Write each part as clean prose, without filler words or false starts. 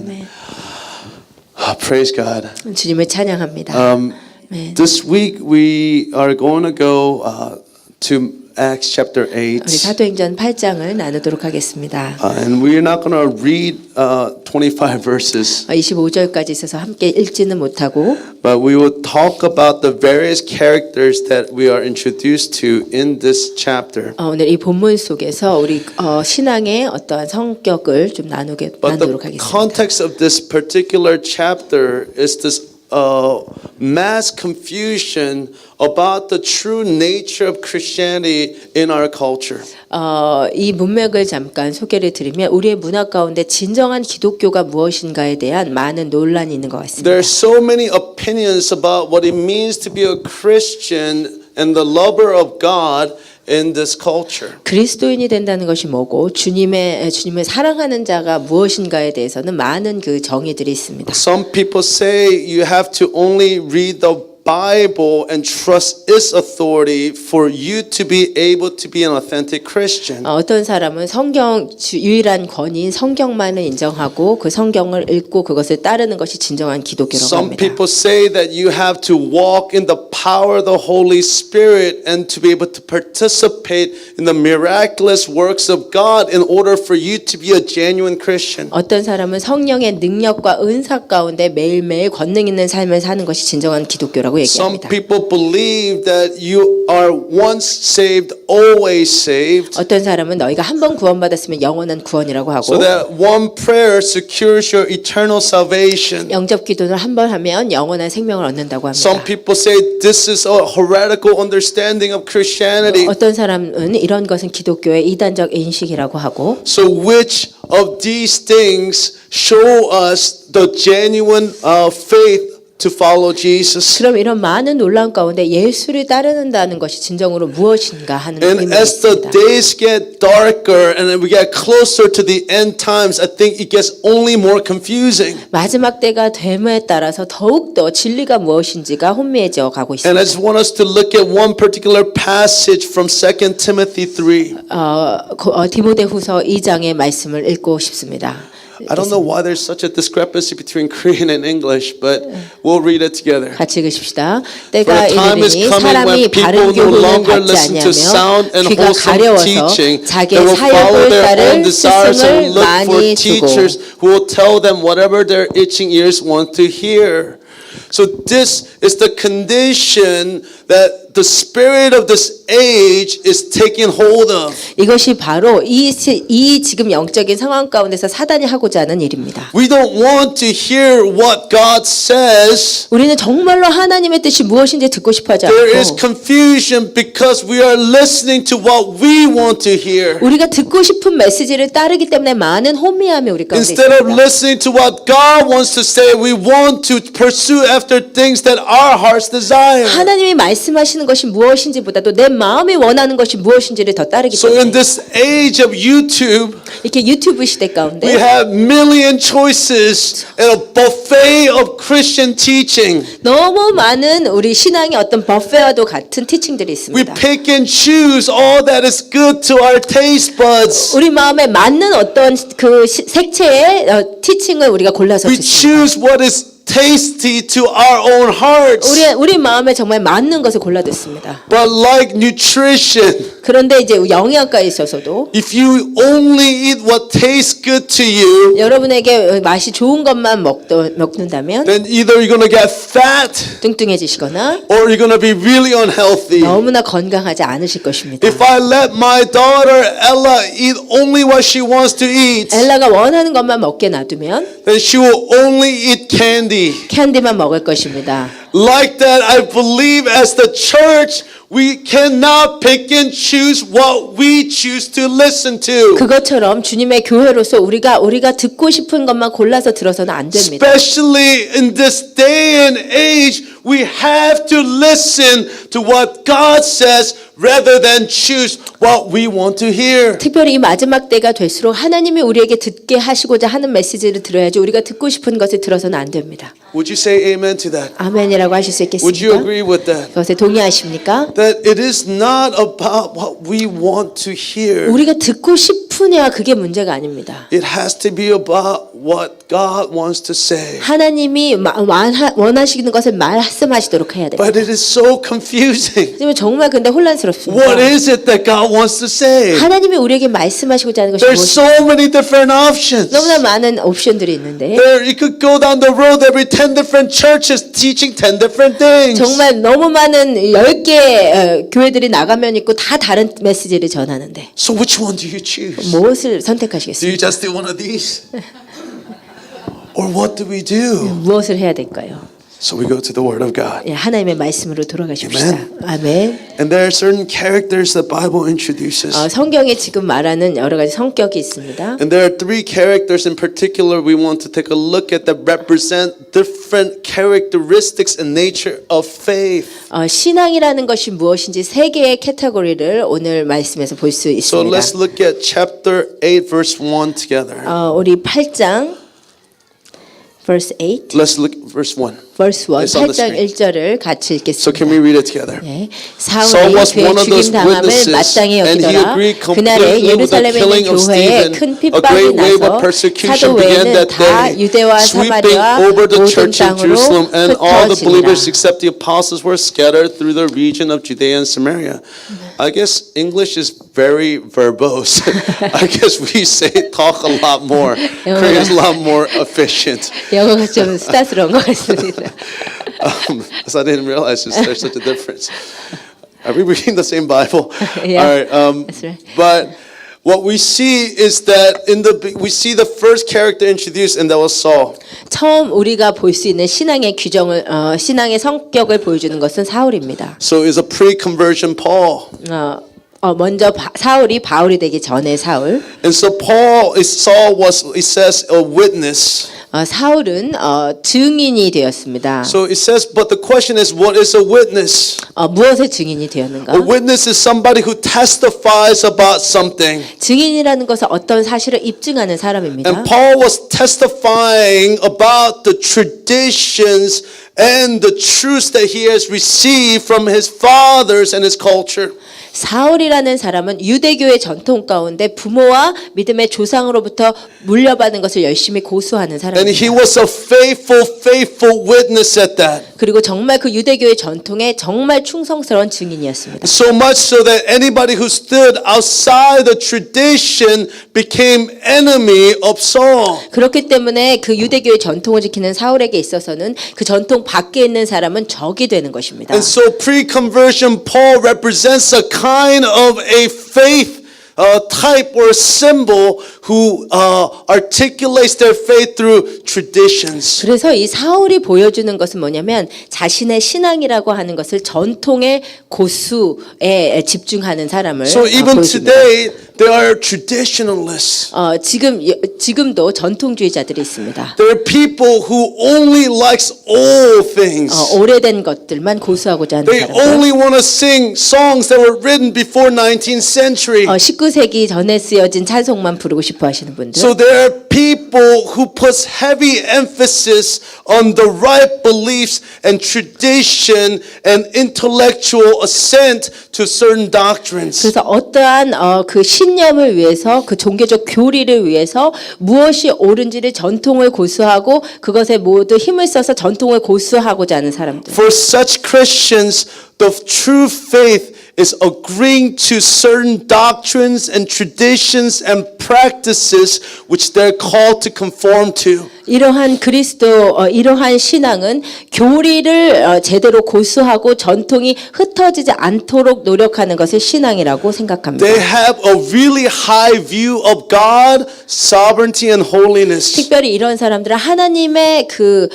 아멘. Praise God. 주님을 찬양합니다. This week we are going to go to Acts chapter 8. 우리 사도행전 8장을 나누도록 하겠습니다. And we're not going to read 25 verses. 25절까지 있어서 함께 읽지는 못하고 But we will talk about the various characters that we are introduced to in this chapter. 오늘 이 본문 속에서 우리 신앙의 어떠한 성격을 좀 But the 나누도록 하겠습니다. context of this particular chapter is this mass confusion about the true nature of Christianity in our culture. 이 문맥을 잠깐 소개를 드리면 우리의 문화 가운데 진정한 기독교가 무엇인가에 대한 많은 논란이 있는 것 같습니다. There are so many opinions about what it means to be a Christian and the lover of God in this culture. 그리스도인이 된다는 것이 뭐고 주님을 사랑하는 자가 무엇인가에 대해서는 많은 그 정의들이 있습니다. Some people say you have to only read the Bible and trust its authority for you to be able to be an authentic Christian. 어떤 사람은 성경 유일한 권위인 성경만을 인정하고 그 성경을 읽고 그것을 따르는 것이 진정한 기독교라고 Some 합니다. people say that you have to walk in the power of the Holy Spirit and to be able to participate in the miraculous works of God in order for you to be a genuine Christian. 어떤 사람은 성령의 능력과 은사 가운데 매일매일 권능 있는 삶을 사는 것이 진정한 기독교라고 Some 얘기합니다. people believe that you are once saved, always saved. 어떤 사람은 너희가 한 번 구원받았으면 영원한 구원이라고 하고 So that one prayer secures your eternal salvation. 영접 기도를 한 번 하면 영원한 생명을 얻는다고 Some 합니다. people say this is a heretical understanding of Christianity. 어떤 사람은 이런 것은 기독교의 이단적 인식이라고 하고 So which of these things show us the genuine faith to follow Jesus? 그럼 이런 많은 논란 가운데 예수를 따르는다는 것이 진정으로 무엇인가 하는 And 의미가 as the 있습니다. days get darker and we get closer to the end times, I think it gets only more confusing. 마지막 때가 됨에 따라서 더욱더 진리가 무엇인지가 혼미해져 가고 And I 있습니다. just want us to look at one particular passage from 2 Timothy 3. 디모데후서 2장의 말씀을 읽고 싶습니다. I don't know why there's such a discrepancy between Korean and English, but we'll read it together. 같이 읽으십시다. For 때가 the time is 이르니 coming 사람이 when 바른 people no 교훈을 longer 받지 listen to sound 아니하며 and 귀가 wholesome 가려워서 teaching. They 자기의 will follow 사역을 their own 따를 desires and 스승을 look for 많이 두고 teachers who will tell them whatever their itching ears want to hear. So this is the condition that the spirit of this age is taking hold of. 이것이 바로 이 지금 영적인 상황 가운데서 사단이 하고자 하는 일입니다. We don't want to hear what God says. 우리는 정말로 하나님의 뜻이 무엇인지 듣고 싶어 하지 There is 않고 confusion because we are listening to what we want to hear. 우리가 듣고 싶은 메시지를 따르기 때문에 많은 혼미함이 우리 가운데 Instead of 있습니다. listening to what God wants to say, we want to pursue after things that our hearts desire. 하나님이 말씀하시는 것이 무엇인지보다도 내 마음이 원하는 것이 무엇인지를 더 따르기 So in 때문에 this age of YouTube, 이렇게 유튜브 시대 we 가운데 have million choices and a buffet of Christian teaching. 너무 많은 우리 신앙의 어떤 버페와도 같은 티칭들이 We 있습니다. pick and choose all that is good to our taste buds. 우리 마음에 맞는 어떤 그 색채의 티칭을 우리가 골라서 We 듣습니다. choose what is tasty to our own hearts. 우리 마음에 정말 맞는 것을 골라 듣습니다. But like nutrition, 그런데 이제 영양가에 있어서도 if you only eat what tastes good to you, 여러분에게 맛이 좋은 것만 먹는다면 then either you're going to get fat 뚱뚱해지시거나 or you're going to be really unhealthy. 너무나 건강하지 않으실 것입니다. If I let my daughter Ella eat only what she wants to eat, 엘라가 원하는 것만 먹게 놔두면 then she will only eat candy. 캔디만 먹을 것입니다. Like that, I believe as the church, we cannot pick and choose what we choose to listen to. 그것처럼 주님의 교회로서 우리가 듣고 싶은 것만 골라서 들어서는 안 됩니다. Especially in this day and age, we have to listen to what God says rather than choose what we want to hear. 특별히 이 마지막 때가 될수록 하나님이 우리에게 듣게 하시고자 하는 메시지를 들어야지 우리가 듣고 싶은 것을 들어서는 안 됩니다. Would you say amen to that? 아멘이라고 하실 수 Would you 있겠습니까? agree with that? 그것에 동의하십니까? That it is not about what we want to hear. 우리가 듣고 싶은 수냐 그게 문제가 아닙니다. It has to be about what God wants to say. 하나님이 원하시는 것을 말씀하시도록 해야 돼요. But it is so confusing. 지금 정말 근데 혼란스럽습니다. What is it that God wants to say? 하나님이 우리에게 말씀하시고자 하는 것이 There's 무엇인가? so many different options. 너무나 많은 옵션들이 있는데 You could go down the road, every 10 different churches teaching 10 different things. 정말 너무 많은 10개 교회들이 나가면 있고 다 다른 메시지를 전하는데 So which one do you choose? 무엇을 Do you 선택하시겠습니까? just do one of these? Or what do we do? 무엇을 해야 될까요? So we go to the Word of God. 예, 하나님의 말씀으로 돌아가십시다. 아멘. And there are certain characters the Bible introduces. 성경에 지금 말하는 여러 가지 성격이 있습니다. And there are three characters in particular we want to take a look at that represent different characteristics and nature of faith. 신앙이라는 것이 무엇인지 세 개의 캐테고리를 오늘 말씀에서 볼 수 So 있습니다. let's look at chapter 8 verse 1 together. 우리 8장 verse 8, Let's look at verse 1. verse 1, It's on the 8장 screen. 1절을 같이 So can 읽겠습니다. we read it together? 네. Saul 사울이 was 그의 one of those 죽임 당함을 witnesses, 마땅히 and he 여기더라. agreed 그날에 completely with the 예루살렘에 killing 있는 of 교회에 Stephen. 큰 A 핍박이 great wave of 나서 persecution began 사도회는 that 다 day, 유대와 sweeping 사마리아 over the 모든 church in 땅으로 Jerusalem, and all the believers 흩어지니라. except the apostles were scattered through the region of Judea and Samaria. I guess English is very verbose. I guess we talk a lot more. Korean is a lot more efficient. 영어가 좀 스타스러운 것 같습니다. So I didn't realize there's such a difference. Are we reading the same Bible? Yeah, All right. that's right. But what we see is that we see the first character introduced, and that was Saul. 처음 우리가 볼 수 있는 신앙의 규정을 신앙의 성격을 보여주는 것은 사울입니다. So it's a pre-conversion Paul. 먼저 사울이 바울이 되기 전에 사울. And so Saul was, it says, a witness. 사울은 증인이 되었습니다. So it says, but the question is, what is a witness? 무엇의 증인이 되었는가? A witness is somebody who testifies about something. 증인이라는 것은 어떤 사실을 입증하는 사람입니다. And Paul was testifying about the traditions and the truths that he has received from his fathers and his culture. 사울이라는 사람은 유대교의 전통 가운데 부모와 믿음의 조상으로부터 물려받은 것을 열심히 고수하는 And he 사람입니다. was a faithful witness at that. 그리고 정말 그 유대교의 전통에 정말 충성스러운 증인이었습니다. So much so that anybody who stood outside the tradition became enemy of Saul. 그렇기 때문에 그 유대교의 전통을 지키는 사울에게 있어서는 그 전통 밖에 있는 사람은 적이 되는 것입니다. And so pre-conversion Paul represents a kind of a faith type or symbol who articulates their faith through traditions. 그래서 이 사울이 보여주는 것은 뭐냐면 자신의 신앙이라고 하는 것을 전통의 고수에 집중하는 사람을 So even 보여줍니다. today there are traditionalists. 지금도 전통주의자들이 있습니다. There are people who only likes old things. 오래된 것들만 고수하고자 하는 They 사람들. only want to sing songs that were written before 19th century. 19세기 전에 쓰여진 찬송만 부르고 싶어 하시는 분들. So there are people who puts heavy emphasis on the right beliefs and tradition and intellectual assent to certain doctrines. 그래서 어떠한 그 신념을 위해서 그 종교적 교리를 위해서 무엇이 옳은지를 전통을 고수하고 그것에 모두 힘을 써서 전통을 고수하고자 하는 사람들. For such Christians, the true faith is agreeing to certain doctrines and traditions and practices which they're called to conform to. 이러한 이러한 신앙은 교리를 제대로 고수하고 전통이 흩어지지 않도록 노력하는 것을 신앙이라고 생각합니다. They have a really high view of God, sovereignty, and holiness. 특별히 이런 사람들은 하나님의 그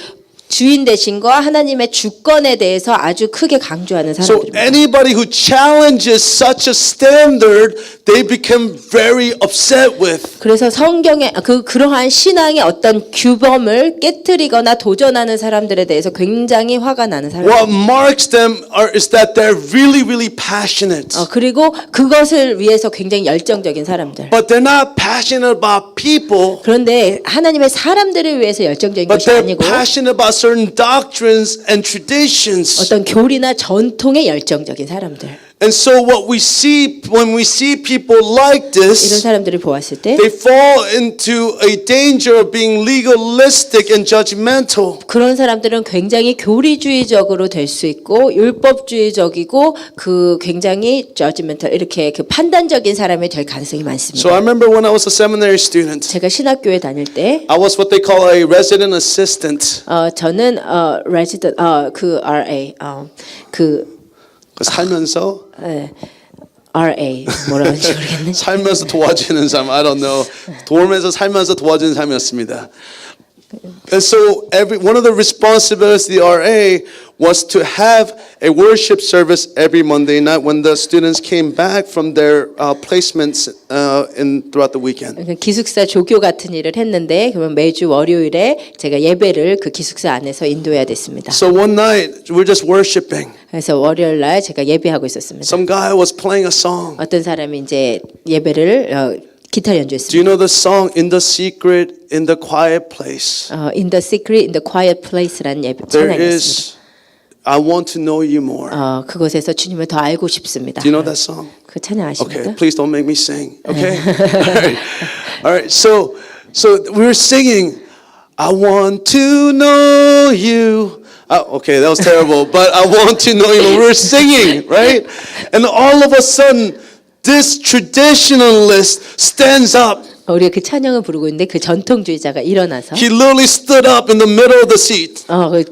주인 되신과 하나님의 주권에 대해서 아주 크게 강조하는 So 사람들입니다. anybody who challenges such a standard, they become very upset with. 그래서 성경의 그러한 신앙의 어떤 규범을 깨트리거나 도전하는 사람들에 대해서 굉장히 화가 나는 What 사람들. marks them is that they're really passionate. 그리고 그것을 위해서 굉장히 열정적인 사람들. But they're not passionate about people, 그런데 하나님의 사람들을 위해서 열정적인 but 것이 they're 아니고 passionate about certain doctrines and traditions. 어떤 교리나 전통에 열정적인 사람들. And so what we see when we see people like 이런 this, 사람들을 보았을 때 they fall into a danger of being legalistic and judgmental. 그런 사람들은 굉장히 교리주의적으로 될 수 있고 율법주의적이고 그 굉장히 judgmental 이렇게 그 판단적인 사람이 될 가능성이 So 많습니다. I remember when I was a seminary student, 제가 신학교에 다닐 때 I was what they call a resident assistant. 저는 resident 그 RA 그 살면서 RA 뭐라고 하는지 모르겠네. 살면서 도와주는 삶, I don't know. 돌면서 살면서 도와주는 삶이었습니다. And so one of the responsibilities of the RA was to have a worship service every Monday night when the students came back from their placements throughout the weekend. 기숙사 조교 같은 일을 했는데 그러면 매주 월요일에 제가 예배를 그 기숙사 안에서 인도해야 됐습니다. So one night we're just worshiping. 그래서 월요일 날 제가 예배하고 있었습니다. Some guy was playing a song. 어떤 사람이 이제 예배를 기타 Do you 연주했습니다. know the song "In the Secret, in the Quiet Place"? In the secret, in the quiet place라는 예배 There 찬양이었습니다. is, I want to know you more. 그곳에서 주님을 더 알고 싶습니다. Do you know that song? 그 찬양 Okay, 아십니까? please don't make me sing. Okay, all right. So we were singing. I want to know you. Okay, that was terrible. But I want to know you. We were singing, right? And all of a sudden, this traditionalist stands up. 우리가 그 찬양을 부르고 있는데 그 전통주의자가 일어나서 He literally stood up in the middle of the seat.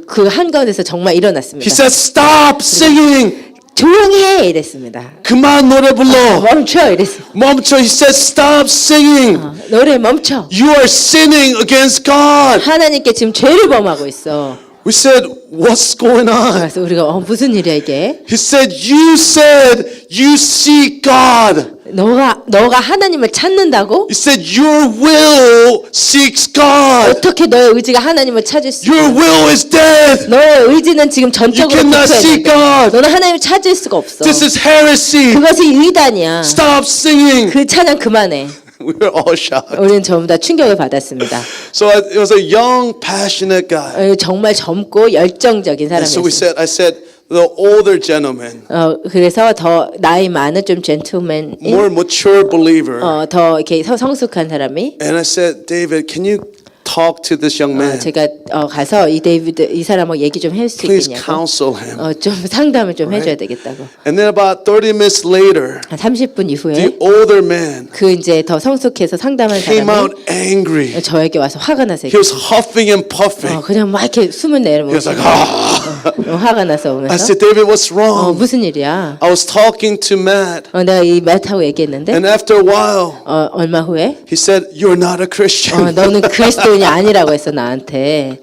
그 한가운데서 정말 일어났습니다. He said, "Stop singing. 조용히 해 이랬습니다. 그만 노래 불러. 멈춰 이랬어. 멈춰." He said, "Stop singing. 노래 멈춰. You are sinning against God." 하나님께 지금 죄를 범하고 있어. We said, "What's going on?" 그래서 우리가 무슨 일이야 이게? He said you seek God. 너가 하나님을 찾는다고? He said your will seeks God. 어떻게 너의 의지가 하나님을 찾을 수? Your will is dead. 너의 의지는 지금 You 전적으로 cannot seek 부패했는데 God. 너는 하나님을 찾을 수가 없어. This is heresy. 그것이 의단이야. Stop singing. 그 찬양 그만해. We were all shocked. 우리는 전부 다 충격을 받았습니다. So it was a young, passionate guy. 정말 젊고 열정적인 And so 사람이었어요. I said, the older gentleman, 그래서 더 나이 많은 좀 젠틀맨, more mature believer. 더 이렇게 성숙한 사람이 And I said, "David, can you talk to this young man? 제가 가서 이 데이비드 이 사람하고 얘기 좀 할 수 Please 있겠냐고. counsel him." 좀 상담을 좀 해줘야 되겠다고. And then about 30 minutes later, 한 30분 이후에 the older man 그 이제 더 성숙해서 상담한 came 사람이 out angry. 저에게 와서 화가 나서 He was huffing and puffing. 그냥 막 이렇게 숨을 He was 내려놓고 like, "Ah." 화가 나서 I 오면서 said, "David, what's wrong?" 무슨 일이야? I was talking to Matt, 내가 이 매트하고 얘기했는데 and after a while, 얼마 후에 he said, "You're not a Christian." 너는 그리스도인이 아니라고 했어 나한테.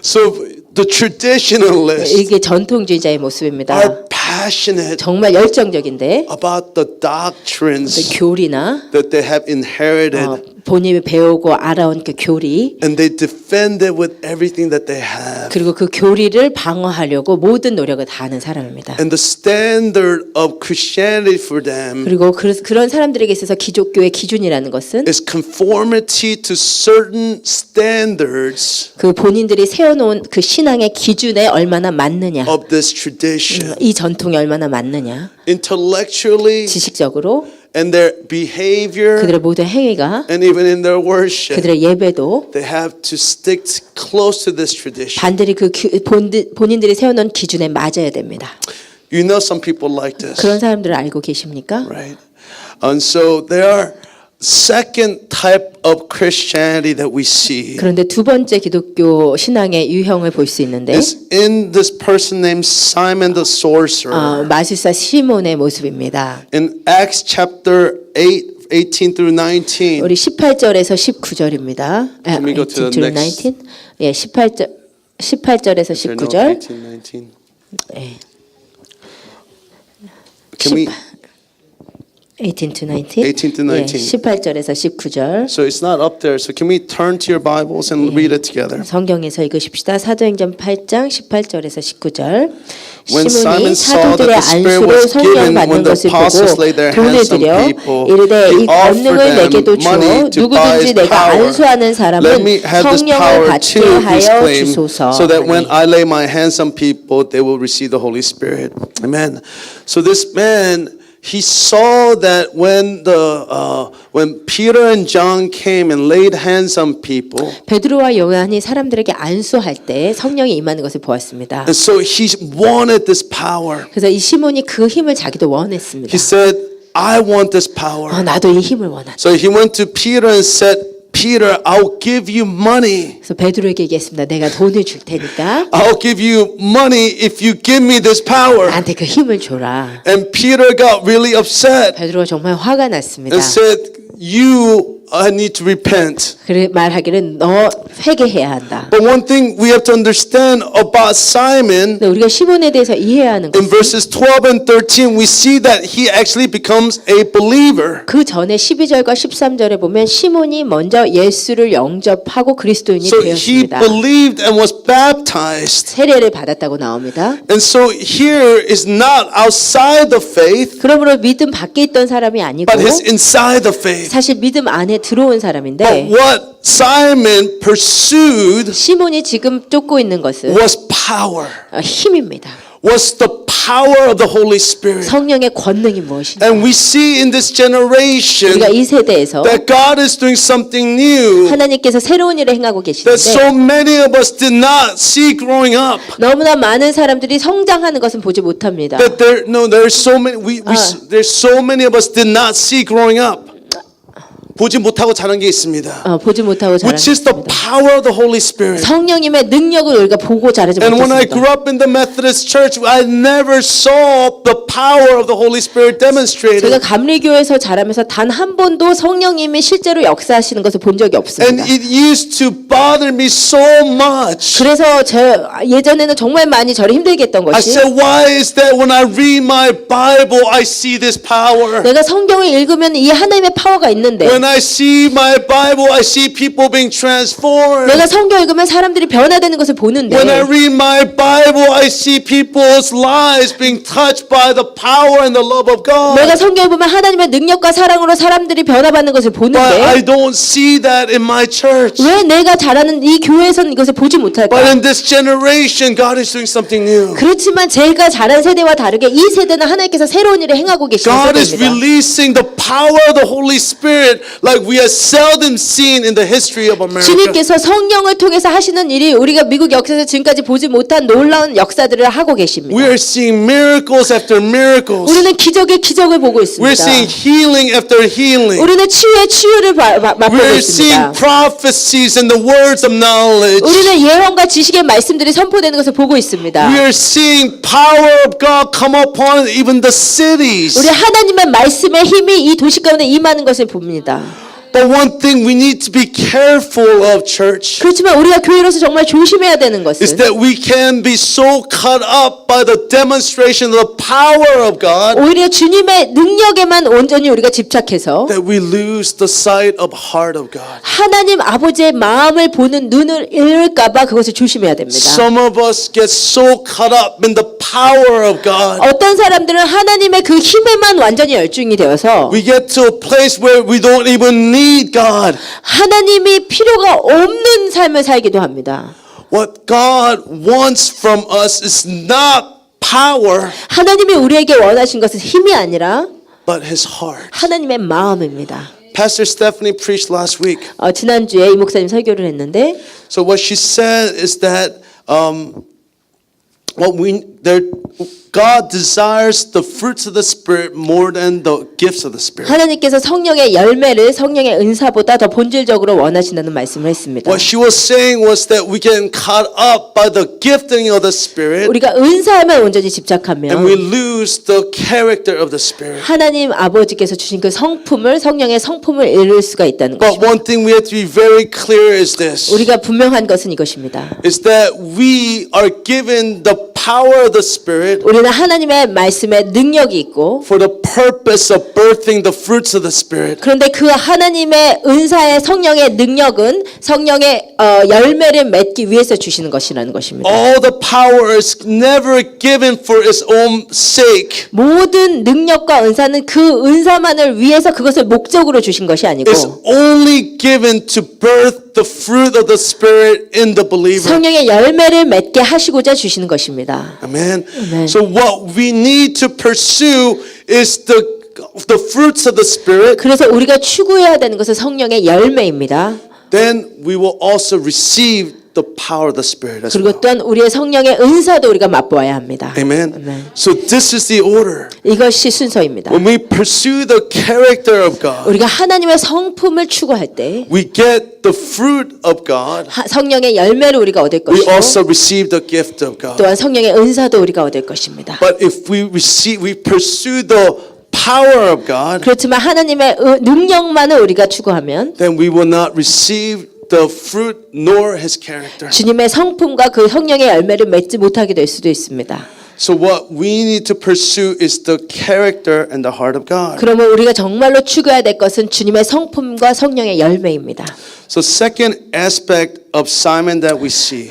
So the traditionalists 이게 전통주의자의 모습입니다. are passionate 정말 열정적인데 about the doctrines 교리나 that they have inherited, 본인이 배우고 알아온 그 교리 and they defend it with everything that they have. 그리고 그 교리를 방어하려고 모든 노력을 다하는 사람입니다. And the standard of Christianity for them 그리고 그런 사람들에게 있어서 기독교의 기준이라는 것은 is conformity to certain standards 그 본인들이 세워놓은 그 신앙의 기준에 얼마나 맞느냐, of this tradition. 이 전통에 얼마나 맞느냐, Intellectually, 지식적으로 and their behavior, 그들의 모든 행위가 and even in their worship, 그들의 예배도 they have to stick close to this tradition. 반드시 그 본인들이 세워놓은 기준에 맞아야 됩니다. You know some people like this, 그런 사람들을 알고 계십니까? right? And so there are second type of Christianity that we see 그런데 두 번째 기독교 신앙의 유형을 볼 수 있는데 is in this person named Simon the sorcerer. 마술사 시몬의 모습입니다. In Acts chapter 8, 18 through 19. 우리 18절에서 19절입니다. Can we go to the next? 19? 예, 18절에서 Is there no 19절. 18, 19? 예. Can we? 18 to 19. 18 to 19. 18절에서 19절. So it's not up there. So can we turn to your Bibles and read it together? 성경에서 읽으십시다. 사도행전 8장 18절에서 19절. When 시몬이 Simon saw that 사도들의 the Spirit 안수로 was 성령 given 받는 when the 것을 apostles 보고 laid their 돈을 hands on 들여 people, 이르되 they 이 offered 권능을 them 내게도 주어 money to buy 누구든지 his 내가 power. 안수하는 Let 사람은 me have this 성령을 power 받게 too, he 하여 claimed, 주소서. so that when I lay my hands on people, they will receive the Holy Spirit. Amen. So this man, he saw that when Peter and John came and laid hands on people, 베드로와 요한이 사람들에게 안수할 때 성령이 임하는 것을 보았습니다. and so he wanted this power. 그래서 이 시몬이 그 힘을 자기도 원했습니다. He said, I want this power. 나도 이 힘을 원한다. So he went to Peter and said, Peter, I'll give you money. 그래서 베드로에게 얘기했습니다. 내가 돈을 줄 테니까 I'll give you money if you give me this power. 나한테 그 힘을 줘라. And Peter got really upset 베드로가 정말 화가 났습니다. and said, I need to repent. 그래 말하기를 너 회개해야 한다. But one thing we have to understand about Simon, 근데 우리가 시몬에 대해서 이해해야 하는 in 것은 verses 12 and 13, we see that he actually becomes a believer. 그 전에 12절과 13절에 보면 시몬이 먼저 예수를 영접하고 그리스도인이 So he 되었습니다. believed and was baptized. 세례를 받았다고 나옵니다. And so here is not outside the faith, 그러므로 믿음 밖에 있던 사람이 아니고 but is inside the faith. 사실 믿음 안에 들어온 But 사람인데 what Simon pursued 시몬이 지금 쫓고 있는 것은 was power, 힘입니다. was the power of the Holy Spirit. 성령의 권능이 무엇인가? And we see in this generation 우리가 이 세대에서 that God is doing something new 하나님께서 새로운 일을 행하고 that 계시는데 so many of us did not see growing up. 너무나 많은 사람들이 성장하는 것은 보지 못합니다. That there's so many there's so many of us did not see growing up. 보지 못하고 자란 게 있습니다. 보지 못하고 자라는 Which is the 것입니다. power of the Holy Spirit. 성령님의 능력을 우리가 보고 자라지 And when I 못했습니다. grew up in the Methodist Church, I never saw the power of the Holy Spirit 제가 demonstrated. 감리교에서 자라면서 단 한 번도 성령님이 실제로 역사하시는 것을 본 적이 And 없습니다. it used to bother me so much. 그래서 예전에는 정말 많이 저를 힘들게 했던 I 것이 said, why is that when I read my Bible, I see this power? 내가 성경을 읽으면 이 하나님의 파워가 있는데 When I see my Bible, I see people being transformed. 내가 성경 읽으면 사람들이 변화되는 것을 보는데 When I read my Bible, I see people's lives being touched by the power and the love of God. 내가 성경을 보면 하나님의 능력과 사랑으로 사람들이 변화받는 것을 But I 보는데 don't see that in my church. 왜 내가 자라는 이 교회에서는 이것을 보지 But 못할까? in this generation, God is doing something new. 그렇지만 제가 자란 세대와 다르게 이 세대는 하나님께서 새로운 일을 행하고 계시는 God is 세대입니다. releasing the power of the Holy Spirit like we have seldom seen in the history of America. 주님께서 성령을 통해서 하시는 일이 우리가 미국 역사에서 지금까지 보지 못한 놀라운 역사들을 하고 We 계십니다. are seeing miracles after miracles. 우리는 기적의 기적을 보고 We're seeing 있습니다. healing after healing. 우리는 치유의 치유를 맛보고 We're seeing 있습니다. prophecies and the words of knowledge. 우리는 예언과 지식의 말씀들이 선포되는 것을 보고 있습니다. We are seeing power of God come upon even the cities. 우리 하나님의 말씀의 힘이 이 도시 가운데 임하는 것을 봅니다. But one thing we need to be careful of, church, 그렇지만 우리가 교회로서 정말 조심해야 되는 is 것은 that we can be so caught up by the demonstration of the power of God 오히려 주님의 능력에만 온전히 우리가 집착해서 that we lose the sight of the heart of God. 하나님 아버지의 마음을 보는 눈을 잃을까 봐 그것을 조심해야 됩니다. Some of us get so caught up in the power of God. 어떤 사람들은 하나님의 그 힘에만 완전히 열중이 되어서 We get to a place where we don't even need God. 하나님이 필요가 없는 삶을 살기도 합니다. What God wants from us is not power, 하나님이 우리에게 원하신 것은 힘이 아니라 but His heart. 하나님의 마음입니다. Pastor Stephanie preached last week. 지난주에 이 목사님 설교를 했는데 So what she said is that God desires the fruits of the Spirit more than the gifts of the Spirit. 하나님께서 성령의 열매를 성령의 은사보다 더 본질적으로 원하신다는 말씀을 했습니다. What she was saying was that we get caught up by the gifting of the Spirit 우리가 은사에만 온전히 and we 집착하면 lose the character of the Spirit. 하나님 아버지께서 주신 그 성품을 성령의 성품을 잃을 수가 있다는 But 것입니다. one thing we have to be very clear is this, 우리가 분명한 것은 이것입니다. is that we are given the power of the Spirit 우리는 그는 하나님의 말씀에 능력이 있고 for the purpose of birthing the fruits of the Spirit. 그런데 그 하나님의 은사의 성령의 능력은 성령의 열매를 맺기 위해서 주시는 것이라는 것입니다. All the power is never given for its own sake. 모든 능력과 은사는 그 은사만을 위해서 그것을 목적으로 주신 것이 아니고 It's only given to birth the fruit of the Spirit in the believer. 성령의 열매를 맺게 하시고자 주시는 것입니다. Amen. Amen. So what we need to pursue is the fruits of the Spirit. 그래서 우리가 추구해야 되는 것은 성령의 열매입니다. Then we will also receive the power of the Spirit as well. 그리고 또한 우리의 성령의 은사도 우리가 맛보아야 합니다. Amen. Amen. So this is the order. 이것이 순서입니다. When we pursue the character of God, 우리가 하나님의 성품을 추구할 때 we get the fruit of God. 성령의 열매를 우리가 얻을 We 것이고 also receive the gift of God. 또한 성령의 은사도 우리가 얻을 것입니다. But if we pursue the power of God, 그렇지만 하나님의 능력만을 우리가 추구하면 then we will not receive the fruit nor his character. 주님의 성품과 그 성령의 열매를 맺지 못하게 될 수도 있습니다. So what we need to pursue is the character and the heart of God. 그러면 우리가 정말로 추구해야 될 것은 주님의 성품과 성령의 열매입니다. So second aspect of Simon that we see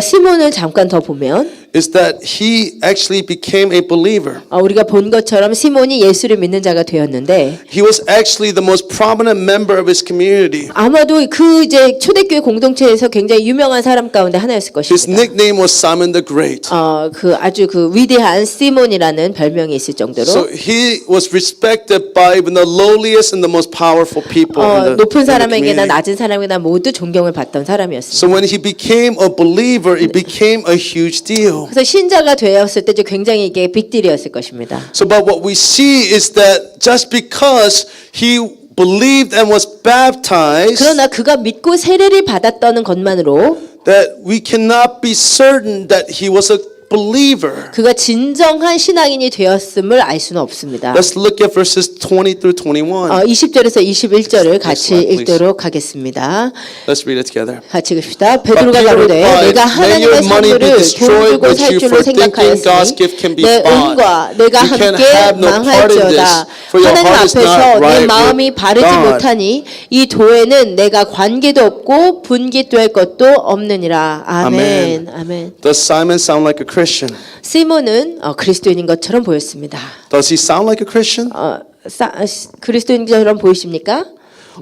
시몬을 잠깐 더 보면 is that he actually became a believer. 우리가 본 것처럼 시몬이 예수를 믿는 자가 되었는데 He was actually the most prominent member of his community. 아마도 그 이제 초대교회 공동체에서 굉장히 유명한 사람 가운데 하나였을 His 것입니다. nickname was Simon the Great. 그 아주 그 위대한 시몬이라는 별명이 있을 정도로 So he was respected by even the lowliest and the most powerful people in the 높은 사람에게나 community. 낮은 사람에게나 모두 존경을 받던 사람이었습니다. So when he became a believer, it became a huge deal. 그래서 신자가 되었을 때 굉장히 이게 빅딜이었을 것입니다. So but what we see is that just because he believed and was baptized, 그러나 그가 믿고 세례를 받았다는 것만으로 that we cannot be certain that he was a believer. 그가 진정한 신앙인이 되었음을 알 수는 없습니다. Let's look at verses 20 through 21. 20절에서 21절을 같이 slide, please. 읽도록 하겠습니다. Let's read it together. 같이 읽읍시다. 베드로가 Peter 가로되 replied, 내가 "May your 하나님의 money be 선물을 돈 destroyed 주고 with 살 you 줄로 for thinking God's gift can 생각하였으니 be 내 bought. 은과 내가 You can 함께 have no part in 망할지어다. this, for your 하나님 heart is 앞에서 not 내 right 마음이 with 바르지 God. 못하니 이 도에는 내가 관계도 없고 분기도 할 것도 없느니라. 아멘. 아멘. Does Simon sound like a Christian? 시몬은 그리스도인인 것처럼 보였습니다. Does he sound like a Christian? 그리스도인처럼 보이십니까?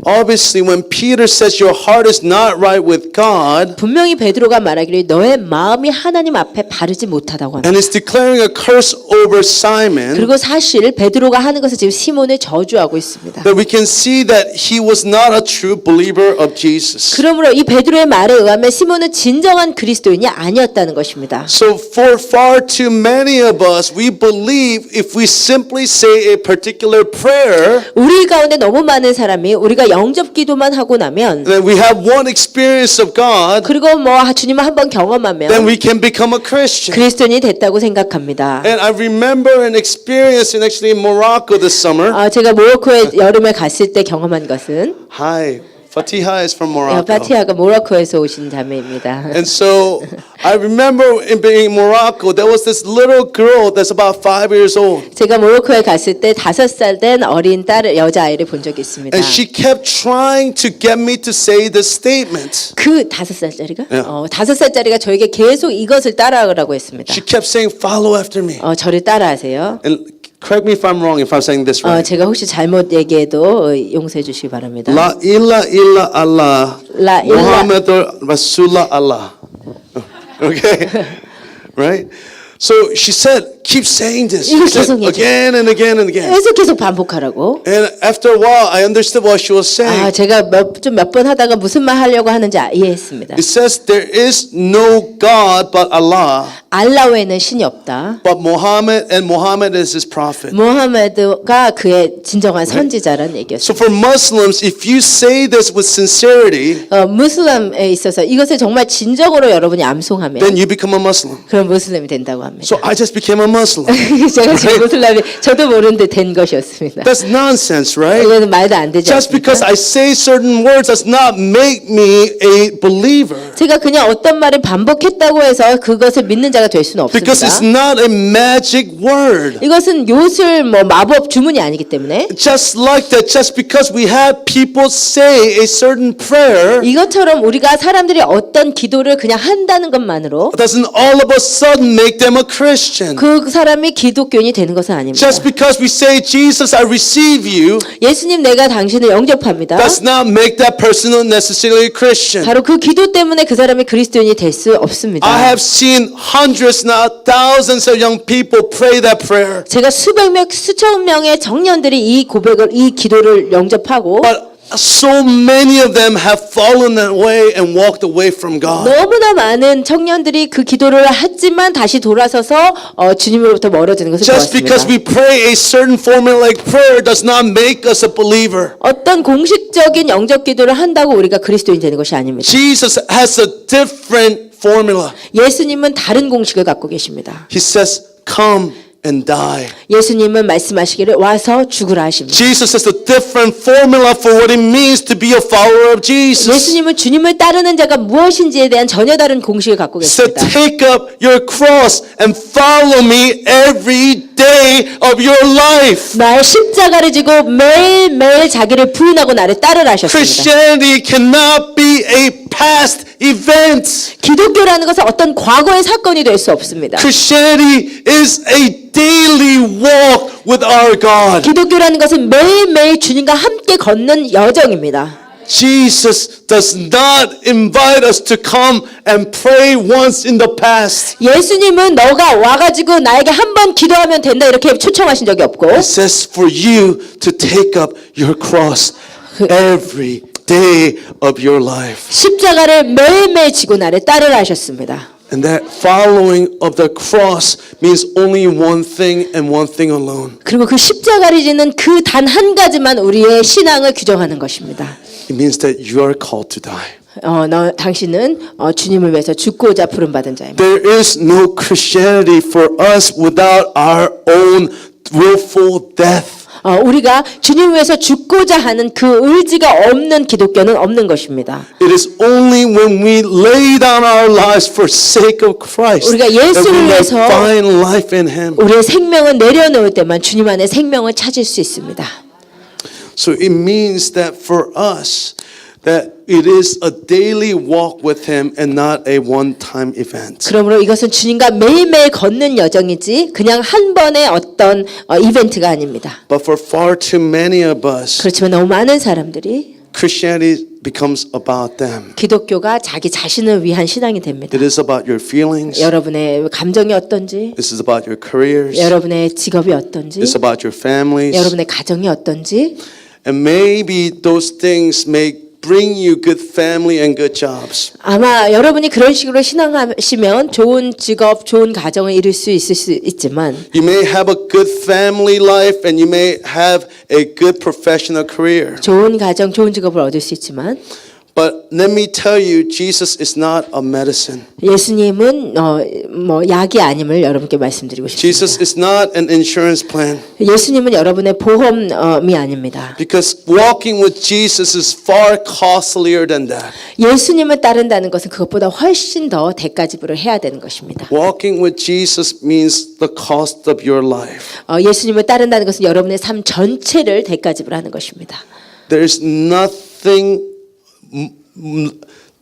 Obviously, when Peter says your heart is not right with God, 분명히 베드로가 말하기를 너의 마음이 하나님 앞에 바르지 못하다고 합니다. and is declaring a curse over Simon, 그리고 사실 베드로가 하는 것은 지금 시몬을 저주하고 있습니다. that we can see that he was not a true believer of Jesus. 그러므로 이 베드로의 말에 의하면 시몬은 진정한 그리스도인이 아니었다는 것입니다. So for far too many of us, we believe if we simply say a particular prayer, 우리 가운데 너무 많은 사람이 우리가 영접 기도만 하고 나면 that we have one experience of God, 그리고 주님을 한번 then 경험하면 we can become a Christian. 그리스도인이 됐다고 생각합니다. And I remember an experience in actually in Morocco this summer. 제가 모로코에 여름에 갔을 때 경험한 것은 Hi, Fatiha is from Morocco. 파티아가 모로코에서 오신 자매입니다. And so I remember in being in Morocco, there was this little girl that's about 5 years old. 제가 모로코에 갔을 때 5살 된 어린 여자아이를 본 적이 있습니다. And she kept trying to get me to say this statement. 그 5살짜리가? 네. 5살짜리가 저에게 계속 이것을 따라하라고 했습니다. She kept saying, follow after me. 저를 따라하세요. And correct me if I'm wrong, if I'm saying this right. 제가 혹시 잘못 얘기해도 용서해 주시기 바랍니다. La ilaha illa Allah. La ilaha- Muhammadur Rasulullah Allah. Okay? Right? So she said, keep saying this. She 이걸 said 계속 얘기해. again and again and again. 계속 반복하라고. And after a while, I understood what she was saying. 제가 몇 번 하다가 무슨 말 하려고 하는지 이해했습니다. It says there is no God but Allah, 알라 외에는 신이 없다. but Muhammad and Muhammad is his prophet. 모하메드가 그의 진정한 선지자라는 So 얘기였습니다. for Muslims, if you say this with sincerity, 무슬림에 있어서 이것을 정말 진정으로 여러분이 암송하면 then you become a Muslim. 그런 무슬림이 된다고 합니다. So I just became a Muslim. 제가 지금 모슬람이 저도 모르는데 된 것이었습니다. That's nonsense, right? 이거는 말도 안 되지 Just because 않습니까? I say certain words does not make me a believer. 제가 그냥 어떤 말을 반복했다고 해서 그것을 믿는 자가 될 수는 없습니다. Because it's not a magic word. 이것은 요술 마법 주문이 아니기 때문에 Just like that, just because we have people say a certain prayer 이것처럼 우리가 사람들이 어떤 기도를 그냥 한다는 것만으로 doesn't all of a sudden make them a Christian. 그 사람이 기독교인이 되는 것은 아닙니다. Just because we say, Jesus, I receive you, 예수님 내가 당신을 영접합니다. does not make that person necessarily a Christian. 바로 그 기도 때문에 그 사람이 그리스도인이 될 수 없습니다. I have seen hundreds, not thousands of young people pray that prayer. 제가 수백 명, 수천 명의 청년들이 이 고백을, 이 기도를 영접하고 But so many of them have fallen away and walked away from God. 너무나 많은 청년들이 그 기도를 했지만 다시 돌아서서 주님으로부터 멀어지는 것을 Just because 보았습니다. we pray a certain formulaic prayer does not make us a believer. 어떤 공식적인 영접 기도를 한다고 우리가 그리스도인 되는 것이 아닙니다. Jesus has a different formula. 예수님은 다른 공식을 갖고 계십니다. He says, come and die. 예수님은 말씀하시기를 와서 죽으라 하십니다. Jesus has a different formula for what it means to be a follower of Jesus. 예수님은 주님을 따르는 자가 무엇인지에 대한 전혀 다른 공식을 갖고 He said, 계십니다. take up your cross and follow me every day of your life. 나의 십자가를 지고 매일매일 자기를 부인하고 나를 따르라 하셨습니다. Christianity cannot be a past event. 기독교라는 것은 어떤 과거의 사건이 될 수 없습니다. Christianity is a daily walk with our God. 기독교라는 것은 매일매일 주님과 함께 걷는 여정입니다. Jesus does not invite us to come and pray once in the past. 예수님은 너가 와가지고 나에게 한 번 기도하면 된다 이렇게 초청하신 적이 없고 It says for you to take up your cross every day of your life. 십자가를 매일매일 지고 나를 따르라 하셨습니다. And that following of the cross means only one thing and one thing alone. 그리고 그 십자가를 지는 그 단 한 가지만 우리의 신앙을 규정하는 것입니다. It means that you are called to die. 당신은 주님을 위해서 죽고자 부름받은 자입니다. There is no Christianity for us without our own willful death. 우리가 주님 위해서 죽고자 하는 그 의지가 없는 기독교는 없는 것입니다. It is only when we lay down our lives for sake of Christ 우리가 that we 예수를 may 위해서 find life in Him. 우리의 생명을 내려놓을 때만 주님 안에 생명을 찾을 수 있습니다. So it means that for us, that it is a daily walk with Him and not a one-time event. 그러므로 이것은 주님과 매일매일 걷는 여정이지 그냥 한 번의 어떤 이벤트가 아닙니다. But for far too many of us, 그렇지만 너무 많은 사람들이 Christianity becomes about them. 기독교가 자기 자신을 위한 신앙이 됩니다. It is about your feelings. 여러분의 감정이 어떤지, This is about your careers. 여러분의 직업이 어떤지, It's about your families. 여러분의 가정이 어떤지, And maybe those things may bring you good family and good jobs. 아마 여러분이 그런 식으로 신앙하시면 좋은 직업, 좋은 가정을 이룰 수 있을 수 있지만 You may have a good family life and you may have a good professional career. 좋은 가정, 좋은 직업을 얻을 수 있지만 But let me tell you, Jesus is not a medicine. 예수님은 약이 아님을 여러분께 말씀드리고 Jesus 싶습니다. is not an insurance plan. 예수님은 여러분의 보험이 아닙니다. Because walking with Jesus is far costlier than that. 예수님을 따른다는 것은 그것보다 훨씬 더 대가 지불을 해야 되는 것입니다. Walking with Jesus means the cost of your life. 예수님을 따른다는 것은 여러분의 삶 전체를 대가 지불하는 것입니다. There's nothing.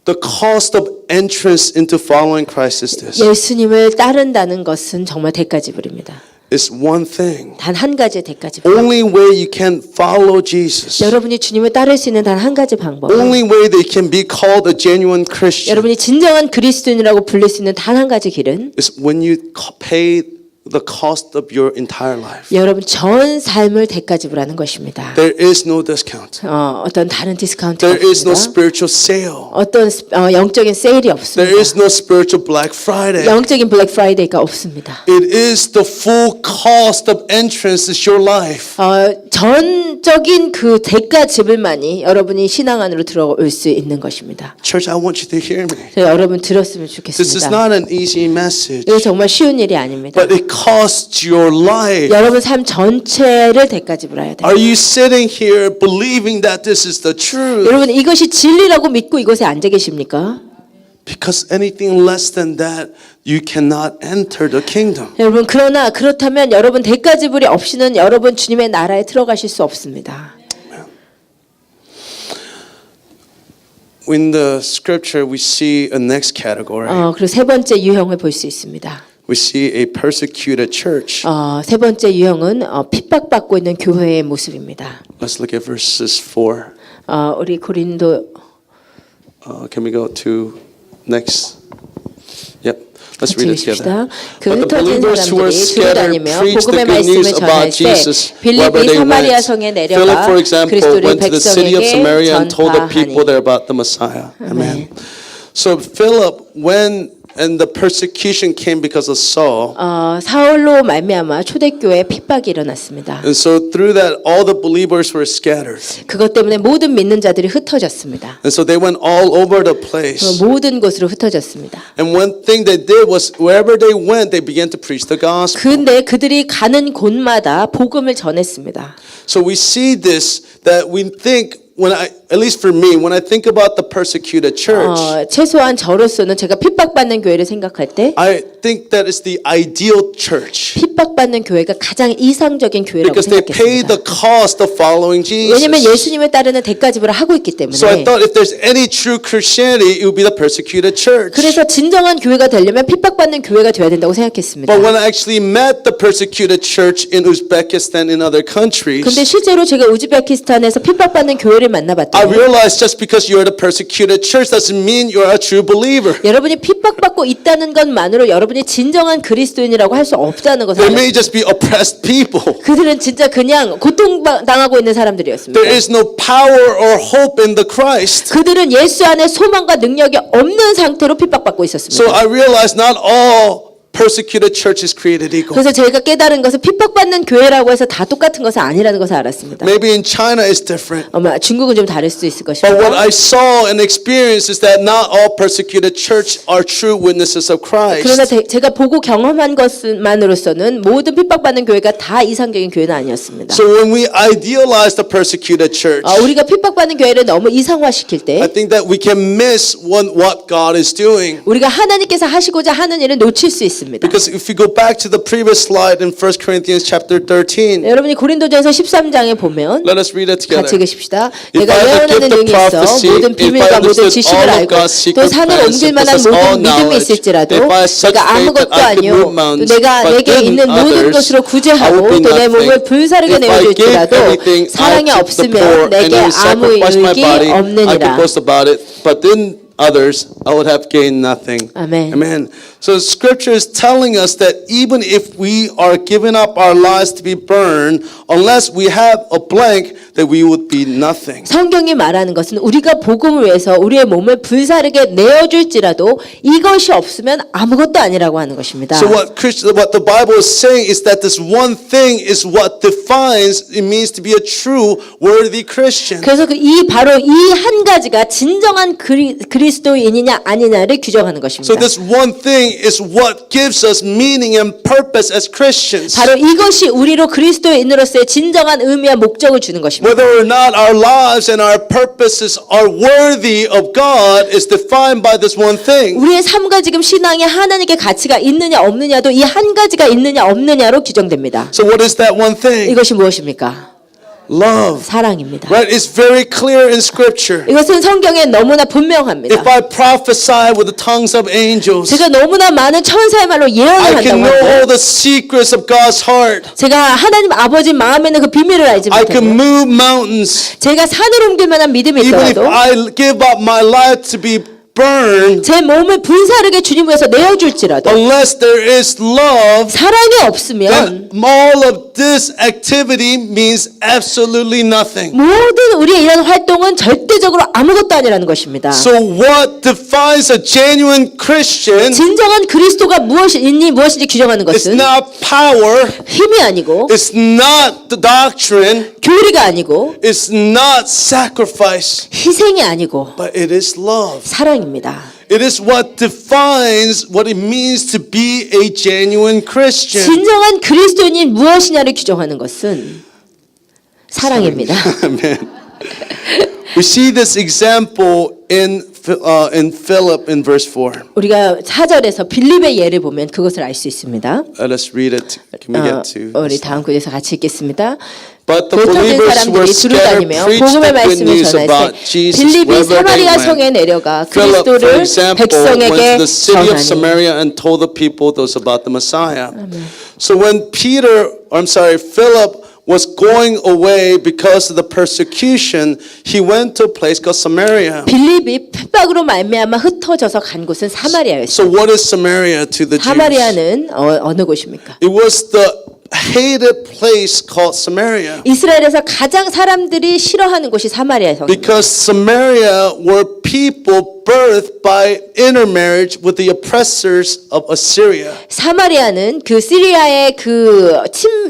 The cost of entrance into following Christ is this. 예수님을 따른다는 것은 정말 대가 지불입니다. It's one thing. 단 한 가지의 대가 지불. Only way you can follow Jesus. 여러분이 주님을 따를 수 있는 단 한 가지 방법. Only way that you can be called a genuine Christian 여러분이 진정한 그리스도인이라고 불릴 수 있는 단 한 가지 길은 is when you pay the cost of your entire life. 여러분 전 삶을 대가 지불하는 것입니다. There is no discount. 어떤 다른 디스카운트가 There is no 없습니다. spiritual sale. 어떤 영적인 세일이 There 없습니다. is no spiritual Black Friday. 영적인 블랙 프라이데이가 없습니다. It is the full cost of entrance is your life. 전적인 그 대가 지불만이 여러분이 신앙 안으로 들어올 수 있는 것입니다. Church, I want you to hear me. 여러분 들었으면 This is 좋겠습니다. not an easy message, 이거 정말 쉬운 일이 아닙니다. but it cost your life. 여러분 삶 전체를 대가지 물어야 돼요. Are you sitting here believing that this is the truth? 여러분 이것이 진리라고 믿고 이곳에 앉아 계십니까? Because anything less than that, you cannot enter the kingdom. 여러분 그러나 그렇다면 여러분 대가지불이 없이는 여러분 주님의 나라에 들어가실 수 없습니다. In the scripture, we see a next category. 그리고 세 번째 유형을 볼 수 있습니다. We see a persecuted church. 세 번째 유형은 핍박받고 있는 교회의 모습입니다. Let's look at verses 4. 우리 고린도 Can we go to next? Yep. Let's read it together. 그 But the 흩어진 believers who were 사람들이 주로 scattered 다니며 preached the 복음의 good 말씀을 news 전할 about 때 Jesus wherever 빌립이 they 사마리아 went. 성에 Philip, 내려가 for example, 그리스도를 went to the city of Samaria and told the people there 전파하니. about the Messiah. Amen. So Philip, and the persecution came because of Saul. 사울로 말미암아 초대교회에 핍박이 일어났습니다. And so through that, all the believers were scattered. 그것 때문에 모든 믿는 자들이 흩어졌습니다. And so they went all over the place. 모든 곳으로 흩어졌습니다. And one thing they did was wherever they went, they began to preach the gospel. 근데 그들이 가는 곳마다 복음을 전했습니다. So we see this, that we think, at least for me, when I think about the persecuted church, 최소한 저로서는 제가 핍박받는 교회를 생각할 때 I think that is the ideal church. 핍박받는 교회가 가장 이상적인 교회라고 Because they pay the 생각했습니다. cost of following 왜냐하면 Jesus. 예수님을 따르는 대가지불을 하고 있기 So I 때문에. thought if there's any true Christianity, it would be the persecuted church. 그래서 진정한 교회가 되려면 핍박받는 교회가 되어야 된다고 생각했습니다. But when I actually met the persecuted church in Uzbekistan and other countries, 근데 실제로 제가 우즈베키스탄에서 핍박받는 교회를 I 만나봤더니 realized just because you're the persecuted church doesn't mean you're a true believer. 여러분이 핍박받고 있다는 것만으로 여러분이 진정한 그리스도인이라고 할 수 없다는 것을 They 알았습니다. may just be oppressed people. 그들은 진짜 그냥 고통당하고 있는 사람들이었습니다. There is no power or hope in the Christ. 그들은 예수 안에 소망과 능력이 없는 상태로 핍박받고 So 있었습니다. I realized not all persecuted churches created equal. 그래서 제가 깨달은 것은 핍박받는 교회라고 해서 다 똑같은 것은 아니라는 것을 알았습니다. Maybe in China it's different. 아마 중국은 좀 다를 수도 있을 But what 것입니다. I saw and experienced is that not all persecuted church are true witnesses of 그러나 Christ. 제가 보고 경험한 것만으로서는 모든 핍박받는 교회가 다 이상적인 교회는 아니었습니다. So when we idealize the persecuted church, 우리가 핍박받는 교회를 너무 이상화시킬 때 I think that we can miss what God is doing. 우리가 하나님께서 하시고자 하는 일을 놓칠 수 있습니다. Because if you go back to the previous slide in 1 Corinthians chapter 13, 여러분이 고린도전서 13장에 보면 let us read it 같이 together. 읽으십시다. If 내가 I have the 예언하는 gift of 능이 있어 prophecy, 모든 if I 비밀과 모든 understood 지식을 all of 알고 God's 또 secret 산을 plans 옮길 and 만한 possess all 모든 믿음이 knowledge, 있을지라도 if I have such 내가 faith 아무것도 that I can 아니요 move 또 mountains, 내가 but 내게 then 있는 모든 others, 것으로 I will 구제하고 be 또 내 몸을 nothing. 불사르게 If I give 내어줄지라도 everything 사랑이 out to the 없으면 poor and 내게 then 아무 sacrifice my 유익이 body, I can 없느니라. boast about it, but then others, I would have gained nothing. Amen. Amen. So Scripture is telling us that even if we are giving up our lives to be burned, unless we have a blank, that we would be nothing. 성경이 말하는 것은 우리가 복음을 위해서 우리의 몸을 불사르게 내어줄지라도 이것이 없으면 아무것도 아니라고 하는 것입니다. So what the Bible is saying is that this one thing is what defines it means to be a true worthy Christian. 그래서 바로 이 한 가지가 진정한 그리스도인이냐 아니냐를 규정하는 것입니다. So this one thing is what gives us meaning and purpose as Christians. 바로 이것이 우리로 그리스도인으로서의 진정한 의미와 목적을 주는 것입니다. Whether or not our lives and our purposes are worthy of God is defined by this one thing. 우리의 삶과 지금 신앙에 하나님께 가치가 있느냐 없느냐도 이 한 가지가 있느냐 없느냐로 규정됩니다. So what is that one thing? 이것이 무엇입니까? Love. 사랑입니다. Right? It's very clear in Scripture. 이것은 성경에 너무나 분명합니다. If I prophesy with the tongues of angels, 제가 너무나 많은 천사의 말로 예언을 I can 한다고 know all 하는데 the secrets of God's heart. 제가 하나님 아버지 마음에 있는 그 비밀을 알지 I can 못해요. move mountains. 제가 산을 옮길 만한 믿음이 Even if 있더라도 I give up my life to be burned, 제 몸을 불사르게 주님 위해서 내어줄지라도 unless there is love, 사랑이 없으면 then all of this activity means absolutely nothing. 모든 우리의 이런 활동은 절대적으로 아무것도 아니라는 것입니다. So what defines a genuine Christian 진정한 그리스도가 무엇인지 규정하는 is 것은 not power, 힘이 아니고 it's not the doctrine, 교리가 아니고 it's not sacrifice, 희생이 아니고 but it is love. 사랑입니다. It is what defines what it means to be a genuine Christian. 진정한 그리스도인이 무엇이냐를 규정하는 것은 사랑입니다. Amen. We see this example in Philip in verse 4. 우리가 4절에서 빌립의 예를 보면 그것을 알 수 있습니다. Let us read it. Can we get to? 우리 다음 구절에서 같이 읽겠습니다. But the 교토된 believers who were 사람들이 scattered 두루다니며 preached 복음의 the good 말씀을 news 전할 about 때 Jesus 빌립이 wherever they 사마리아 성에 went. 내려가 Philip, for 그리스도를 example, went 백성에게 to the city of 전하니. Samaria and told the people those about the Messiah. So when Philip was going away because of the persecution, he went to a place called Samaria. 빌립이 핍박으로 말미암아 흩어져서 간 곳은 사마리아였어요. So what is Samaria to the Jews? 사마리아는 어느 곳입니까? It was the hated place called Samaria. 이스라엘에서 가장 사람들이 싫어하는 곳이 사마리아 성. Because Samaria were people birthed by intermarriage with the oppressors of Assyria. 사마리아는 그 시리아의 그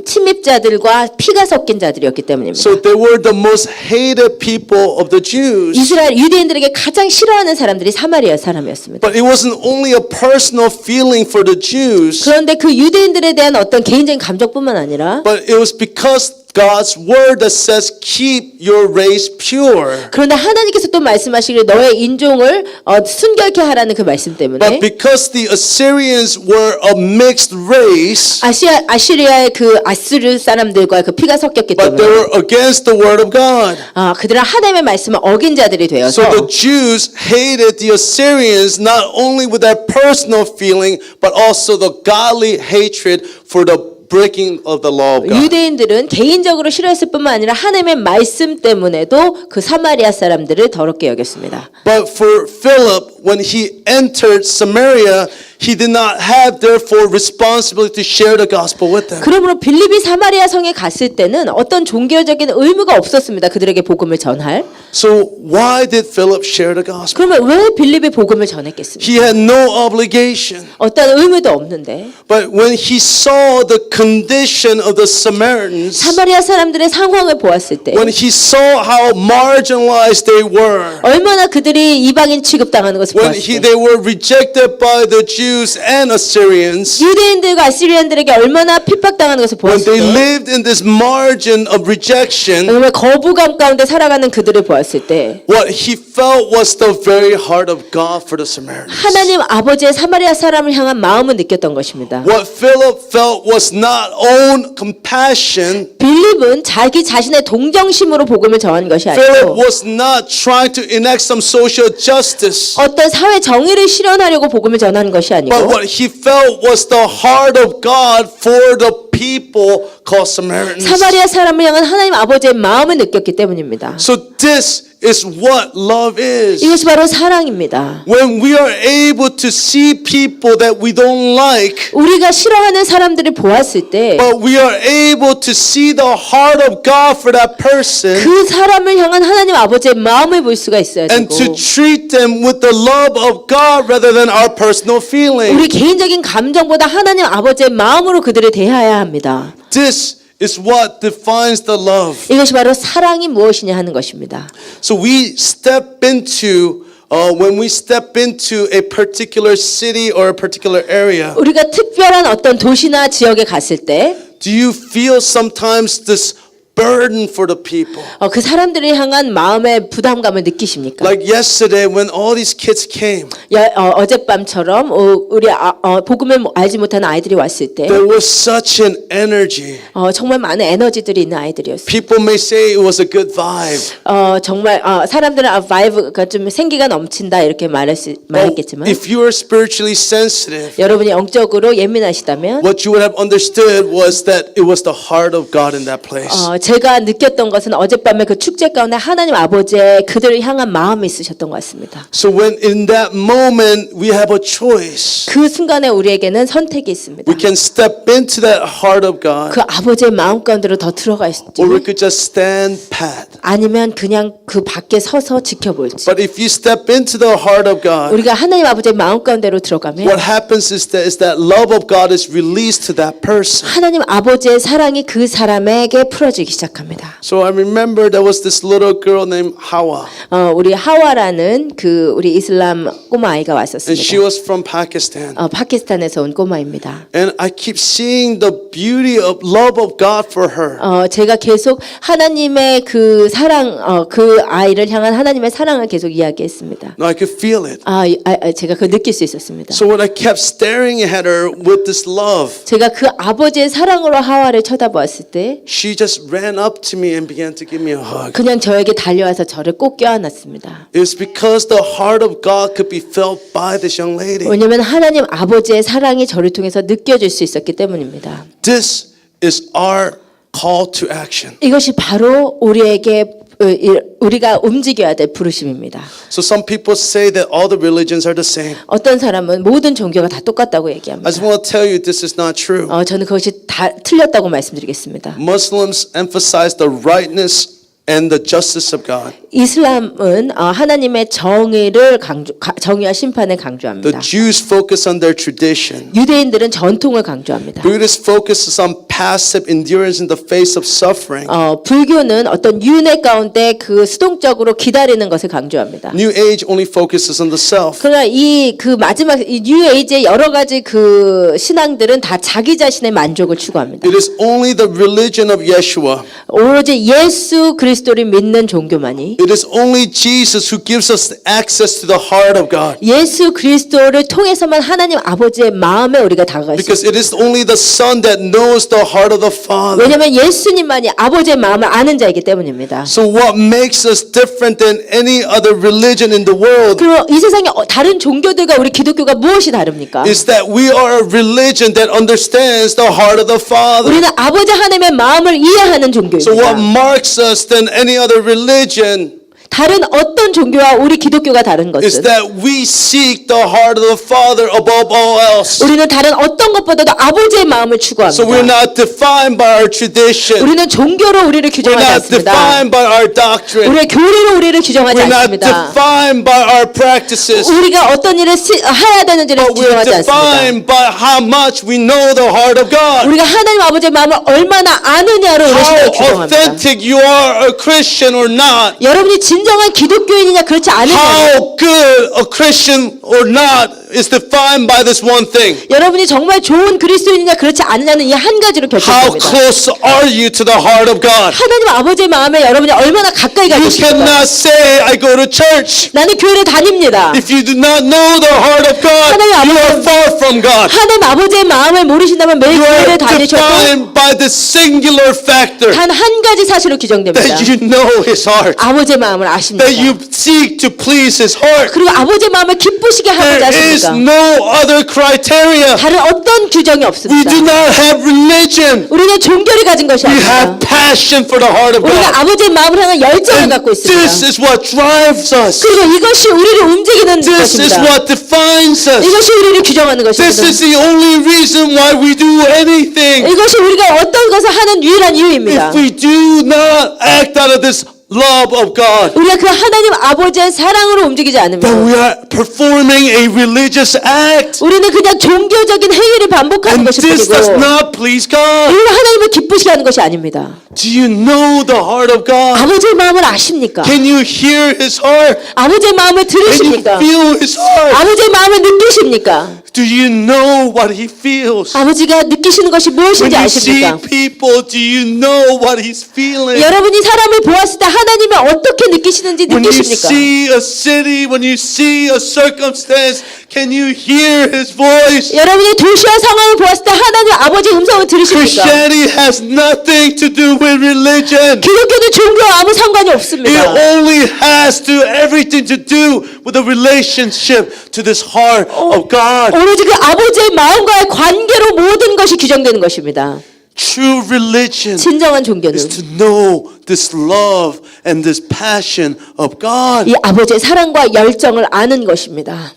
침입자들과 피가 섞인 자들이었기 때문입니다. So they were the most hated people of the Jews. 이스라엘 유대인들에게 가장 싫어하는 사람들이 사마리아 사람이었습니다. But it wasn't only a personal feeling for the Jews, 그런데 그 유대인들에 대한 어떤 개인적인 감정뿐만 아니라 but it was because God's word that says keep your race pure. 그런데 하나님께서 또 말씀하시기를 너의 인종을 순결케 하라는 그 말씀 때문에 But because the Assyrians were a mixed race, 아시리아의 그 아스르 사람들과 그 피가 섞였기 but they 때문에 were against the word of God. 그들은 하나님의 말씀을 어긴 자들이 되어서 So the Jews hated the Assyrians not only with their personal feeling, but also the godly hatred for the breaking of the law of God. 유대인들은 개인적으로 싫어했을 뿐만 아니라 하나님의 말씀 때문에도 그 사마리아 사람들을 더럽게 여겼습니다. But for Philip, when he entered Samaria, he did not have therefore responsibility to share the gospel with them. 그러므로 빌립이 사마리아 성에 갔을 때는 어떤 종교적인 의무가 없었습니다. 그들에게 복음을 전할. So why did Philip share the gospel? 그러면 왜 빌립이 복음을 전했겠습니까? He had no obligation. 어떤 의무도 없는데 But when he saw the condition of the Samaritans, 사마리아 사람들의 상황을 보았을 때 when he saw how marginalized they were, 얼마나 그들이 이방인 취급당하는 것을 when 보았을 때 they were rejected by the Jews and Assyrians, 유대인들과 아시리안들에게 얼마나 핍박당하는 것을 when 보았을 they 때 lived in this margin of rejection, 정말 거부감 가운데 살아가는 그들을 보았을 때 what he felt was the very heart of God for the Samaritans. 하나님 아버지의 사마리아 사람을 향한 마음을 느꼈던 것입니다. What Philip felt was not own compassion. 빌립은 자기 자신의 동정심으로 복음을 전한 것이 Philip 아니고 was not trying to enact some social justice. 어떤 사회 정의를 실현하려고 복음을 전하는 것이 But 아니고 what he felt was the heart of God for the people called Samaritans. 사마리아 사람을 향한 하나님 아버지의 마음을 느꼈기 때문입니다. So this is what love is. 이것이 바로 사랑입니다. When we are able to see people that we don't like, 우리가 싫어하는 사람들을 보았을 때 but we are able to see the heart of God for that person 그 사람을 향한 하나님 아버지의 마음을 볼 수가 있어야 and 되고 to treat them with the love of God rather than our personal feeling. 우리 개인적인 감정보다 하나님 아버지의 마음으로 그들을 대해야 합니다. This is what defines the love. 이것이 바로 사랑이 무엇이냐 하는 것입니다. So we step into when we step into a particular city or a particular area, 우리가 특별한 어떤 도시나 지역에 갔을 때 do you feel sometimes this burden for the people? 그 사람들을 향한 마음의 부담감을 느끼십니까? Like yesterday when all these kids came, 어젯밤처럼 우리 복음을 알지 못하는 아이들이 왔을 때 there was such an energy. 정말 많은 에너지들이 있는 아이들이었어요. People may say it was a good vibe. 정말 사람들은 바이브가 좀 생기가 넘친다 이렇게 말했겠지만 If you are spiritually sensitive, 여러분이 영적으로 예민하시다면 what you would have understood was that it was the heart of God in that place. 제가 느꼈던 것은 어젯밤에 그 축제 가운데 하나님 아버지의 그들을 향한 마음이 있으셨던 것 같습니다. So when in that moment we have a choice, 그 순간에 우리에게는 선택이 있습니다. we can step into that heart of God, 그 아버지의 마음 가운데로 더 들어갈지 or we could just stand pat. 아니면 그냥 그 밖에 서서 지켜볼지. But if you step into the heart of God, 우리가 하나님 아버지의 마음 가운데로 들어가면 what happens is that love of God is released to that person. 하나님 아버지의 사랑이 그 사람에게 풀어지게 움직이기 시작합니다. So I remember there was this little girl named Hawa, 우리 하와라는 그 우리 이슬람 꼬마 아이가 and she 왔었습니다. was from Pakistan. 파키스탄에서 온 꼬마입니다. And I keep seeing the beauty of love of God for her. 제가 계속 하나님의 그 사랑, 그 아이를 향한 하나님의 사랑을 계속 이야기했습니다. No, I could feel it. 제가 그 느낄 수 있었습니다. So when I kept staring at her with this love, 제가 그 아버지의 사랑으로 하와를 쳐다보았을 때 she just ran up to me and began to give me a hug. 그냥 저에게 달려와서 저를 꼭 껴안았습니다. It was because the heart of God could be felt by this young lady. 왜냐하면 하나님 아버지의 사랑이 저를 통해서 느껴질 수 있었기 때문입니다. This is our call to action. 이것이 바로 우리가 움직여야 될 부르심입니다. So some people say that all the religions are the same. 어떤 사람은 모든 종교가 다 똑같다고 얘기합니다. I just want to tell you this is not true. 저는 그것이 다 틀렸다고 말씀드리겠습니다. Muslims emphasize the rightness and the justice of God. 이슬람은 하나님의 정의와 심판을 The 강조합니다. Jews focus on their tradition. 유대인들은 전통을 강조합니다. Buddhists focuses on passive endurance in the face of suffering. 불교는 어떤 윤회 가운데 그 수동적으로 기다리는 것을 강조합니다. New Age only focuses on the self. 그러나 그 마지막 뉴 에이지의 여러 가지 그 신앙들은 다 자기 자신의 만족을 추구합니다. It is only the religion of Yeshua. 오로지 예수 그리스도를 믿는 종교만이 It is only Jesus who gives us access to the heart of God. 예수 그리스도를 통해서만 하나님 아버지의 마음에 우리가 다가갈 수 Because 있습니다. it is only the Son that knows the heart of the Father. 왜냐하면 예수님만이 아버지의 마음을 아는 자이기 때문입니다. So what makes us different than any other religion in the world 그럼 이 세상의 다른 종교들과 우리 기독교가 무엇이 다릅니까? is that we are a religion that understands the heart of the Father. 우리는 아버지 하나님의 마음을 이해하는 So what 종교입니다. marks us than any other religion 다른 어떤 종교와 우리 기독교가 다른 is 것은 that we seek the heart of the Father above all else. 우리는 다른 어떤 것보다도 아버지의 마음을 So we're 추구합니다. not defined by our tradition. 우리는 종교로 우리를 We're 규정하지 not 않습니다. defined by our doctrine. 우리의 교리로 우리를 규정하지 We're not 않습니다. defined by our practices. 우리가 어떤 일을 해야 되는지를 But we're 규정하지 않습니다. defined by how much we know the heart of God. 우리가 하나님 아버지의 마음을 얼마나 아느냐로 우리 신앙을 How 규정합니다. authentic you are a Christian or not. 여러분이 진정한 기독교인이냐 그렇지 않느냐. How good a Christian or not is defined by this one thing. 여러분이 정말 좋은 그리스도인이냐 그렇지 않느냐는 이 한 가지로 How 결정됩니다. close are you to the heart of God? 하나님 아버지의 마음에 여러분이 얼마나 가까이 가고 You 싶은가. cannot say, I go to church. 나는 교회를 다닙니다. If you do not know the heart of God, 하나님 you are 아버지- far from God. 하나님 아버지의 마음을 모르신다면 매일 You are 교회를 다니셔도 defined by the singular factor 단 한 가지 사실로 규정됩니다. that you know His heart, 아버지의 마음을 아십니다. that you seek to please His heart. 그리고 아버지의 마음을 기쁘시게 하고자 There is 하십니까? no other criteria. 다른 어떤 규정이 We 없습니다. do not have religion. 우리는 종교를 가진 것이 We 아닙니다. have passion for the heart of God. 우리가 아버지의 마음을 향한 열정을 And 갖고 this 있습니다. is what drives us. 그리고 이것이 우리를 움직이는 This is 것입니다. what defines us. 이것이 우리를 규정하는 This 것입니다. is the only reason why we do anything. 이것이 우리가 어떤 것을 하는 유일한 이유입니다. If we do not act out of this love of God, 우리가 그 하나님 아버지의 사랑으로 움직이지 then 않으면 we are performing a religious act. 우리는 그냥 종교적인 행위를 반복하는 And 것일 this does 뿐이고 not please God. 우리는 하나님을 기쁘시게 하는 것이 아닙니다. Do you know the heart of God? 아버지의 마음을 아십니까? Can you hear His heart? 아버지의 마음을 Can you 들으십니까? feel His heart? 아버지의 마음을 느끼십니까? Do you know what He feels? 아버지가 느끼시는 것이 When 무엇인지 you see 아십니까? people, do you know what He's feeling? 여러분이 사람을 보았을 때 하나님이 어떻게 느끼시는지 When you 느끼십니까? see a city, when you see a circumstance, can you hear His voice? 여러분이 도시와 상황을 보았을 때 하나님 아버지의 음성을 들으십니까? Christianity has nothing to do with religion. 기독교는 종교와 아무 상관이 It 없습니다. only has to everything to do with the relationship to this heart of God. 오로지 그 아버지의 마음과의 관계로 모든 것이 규정되는 것입니다. True religion 진정한 종교는 is to know this love and this passion of God. 이 아버지의 사랑과 열정을 아는 것입니다.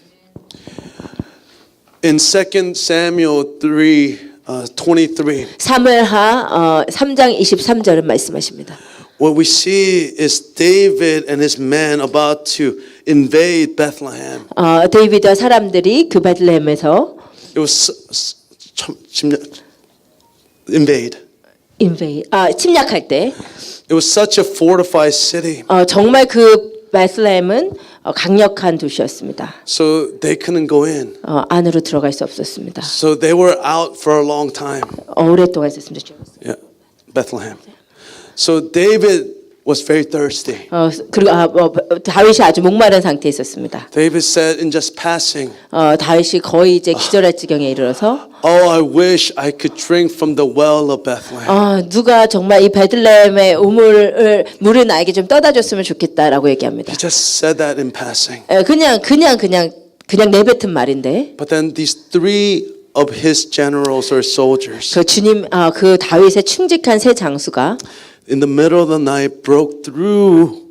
In 2 Samuel 3:23, 사무엘하 3장 23절은 말씀하십니다. what we see is David and his men about to invade Bethlehem. 데이비드와 사람들이 그 베들레헴에서 It was invade. 침략할 때 It was such a fortified city, 정말 그 베들레헴은 강력한 도시였습니다. so they couldn't go in. 안으로 들어갈 수 없었습니다. So they were out for a long time. 오랫동안 있었습니다. Yeah, Bethlehem. So David was very thirsty. 그리고 다윗이 아주 목마른 상태에 있었습니다. David said in just passing, 다윗이 거의 이제 기절할 지경에 이르러서 "Oh, I wish I could drink from the well of Bethlehem." 누가 정말 이 베들레헴의 물을 나에게 좀 떠다 줬으면 좋겠다라고 얘기합니다. He just said that in passing. 그냥 내뱉은 말인데 But then these three of his generals or soldiers 그 다윗의 충직한 세 장수가 in the middle of the night broke through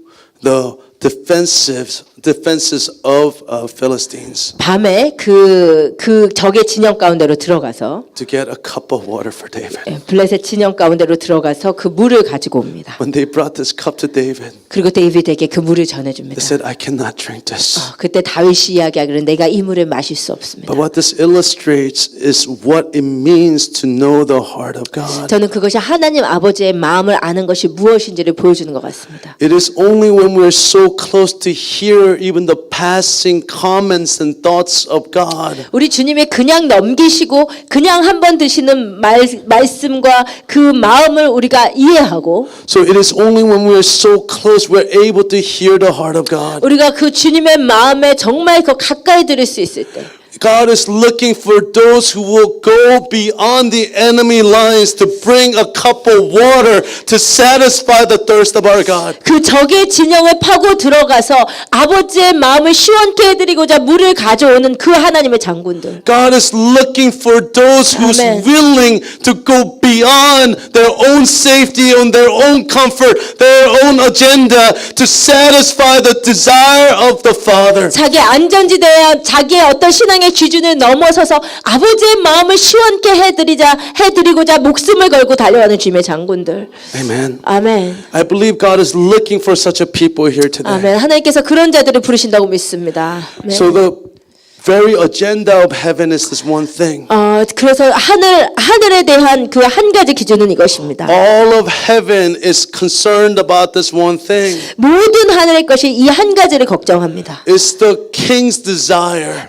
the defenses of Philistines 밤에 그 적의 진영 가운데로 들어가서 to get a cup of water for David. 블레셋 진영 가운데로 들어가서 그 물을 가지고 옵니다. When they brought this cup to David, 그리고 데이비드에게 그 물을 they 전해줍니다. said, "I cannot drink this." 그때 다윗이 이야기하기를 내가 이 물을 마실 수 없습니다. But what this illustrates is what it means to know the heart of God. 저는 그것이 하나님 아버지의 마음을 아는 것이 무엇인지를 보여주는 것 같습니다. It is only when we're so close to hear even the passing comments and thoughts of God 우리 주님이 그냥 넘기시고 그냥 한번 드시는 말씀과 그 마음을 우리가 이해하고 So it is only when we are so close we're able to hear the heart of God. 우리가 그 주님의 마음에 정말 더 가까이 들을 수 있을 때 God is looking for those who will go beyond the enemy lines to bring a cup of water to satisfy the thirst of our God. 그 적의 진영을 파고 들어가서 아버지의 마음을 시원케 해드리고자 물을 가져오는 그 하나님의 장군들. God is looking for those who's Amen. willing to go beyond their own safety and their own comfort, their own agenda to satisfy the desire of the Father. 자기 안전지대와 자기의 어떤 신앙의 기준을 넘어서서 아버지의 마음을 시원케 해드리고자 목숨을 걸고 달려가는 주님의 장군들. Amen. 아멘. I believe God is looking for such a people here today. 아멘. 하나님께서 그런 자들을 부르신다고 믿습니다. 아멘. So the very agenda of heaven is this one thing. 그래서 하늘에 대한 그 한 가지 기준은 이것입니다. All of heaven is concerned about this one thing. 모든 하늘의 것이 이 한 가지를 걱정합니다. It's the king's desire.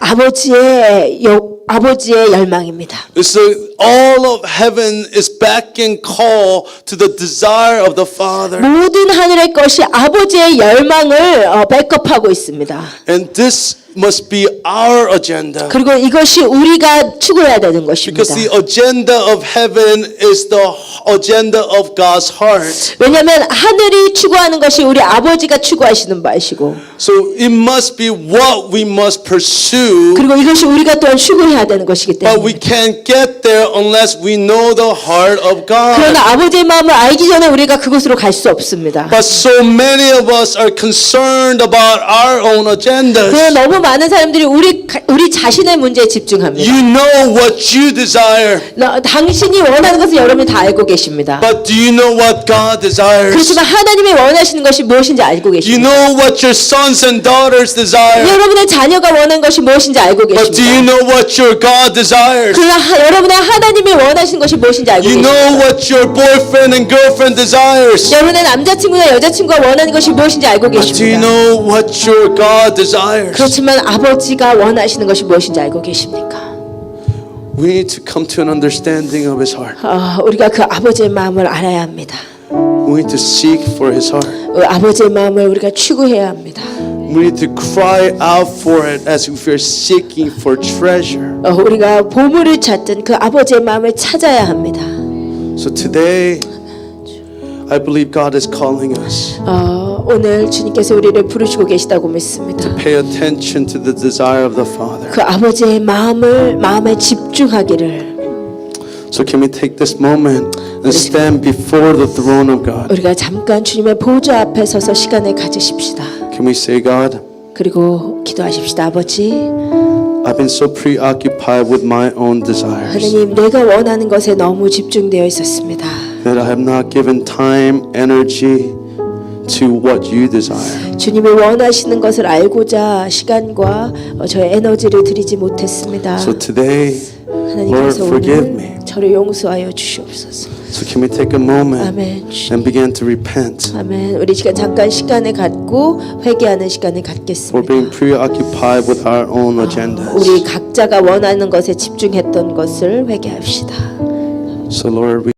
아버지의 열망입니다. It's all of heaven is back and call to the desire of the Father. 모든 하늘의 것이 아버지의 열망을 백업하고 있습니다. And this must be our agenda. 그리고 이것이 우리가 추구해야 되는 것입니다. Because the agenda of heaven is the agenda of God's heart. 왜냐하면 하늘이 추구하는 것이 우리 아버지가 추구하시는 바이시고 So it must be what we must pursue. 그리고 이것이 우리가 또한 추구해야 되는 것이기 But we 때문에 can't get there unless we know the heart of God. 그러나 아버지의 마음을 알기 전에 우리가 그곳으로 갈 수 없습니다. But so many of us are concerned about our own agendas. 그러나 너무 많은 사람들이 우리 자신의 문제에 집중합니다. You know what you desire. 당신이 원하는 것을 여러분이 다 알고 계십니다. But do you know what God desires? 그렇지만 하나님이 원하시는 것이 무엇인지 알고 You 계십니다. know what your sons and daughters desire. 여러분의 자녀가 원하는 것이 무엇인지 알고 But do you 계십니다. know what your God desires? 그러나 여러분의 하나님이 원하시는 것이 무엇인지 알고 You 계십니다. know what your boyfriend and girlfriend desires. 여러분의 남자친구나 여자친구가 원하는 것이 무엇인지 알고 But do you 계십니다. know what your God desires? 그렇지만 아버지가 원하시는 것이 무엇인지 알고 계십니까? We need to come to an understanding of His heart. 우리가 그 아버지의 마음을 알아야 합니다. We need to seek for His heart. 아버지의 마음을 우리가 추구해야 합니다. We need to cry out for it as if we're seeking for treasure. 우리가 보물을 찾든 그 아버지의 마음을 찾아야 합니다. So today, I believe God is calling us 오늘 주님께서 우리를 부르시고 계시다고 믿습니다. pay attention to the desire of the Father. 그 아버지의 마음에 집중하기를 So can we take this moment and stand before the throne of God? 우리가 잠깐 주님의 보좌 앞에 서서 시간을 가지십시다. Can we say, God, 그리고 기도하십시다. 아버지, I've been so preoccupied with my own desires 하나님 내가 원하는 것에 너무 집중되어 있었습니다. that I have not given time, energy to what you desire. 주님이 원하시는 것을 알고자 시간과 저의 에너지를 드리지 못했습니다. So today, Lord, 하나님께서 forgive 오늘 me. 저를 용서하여 주시옵소서. So can we take a moment 아멘. and begin to repent 아멘. 우리 잠깐 시간을 갖고 회개하는 시간을 for 갖겠습니다. being preoccupied with our own agendas. 우리 각자가 원하는 것에 집중했던 것을 회개합시다. So Lord, we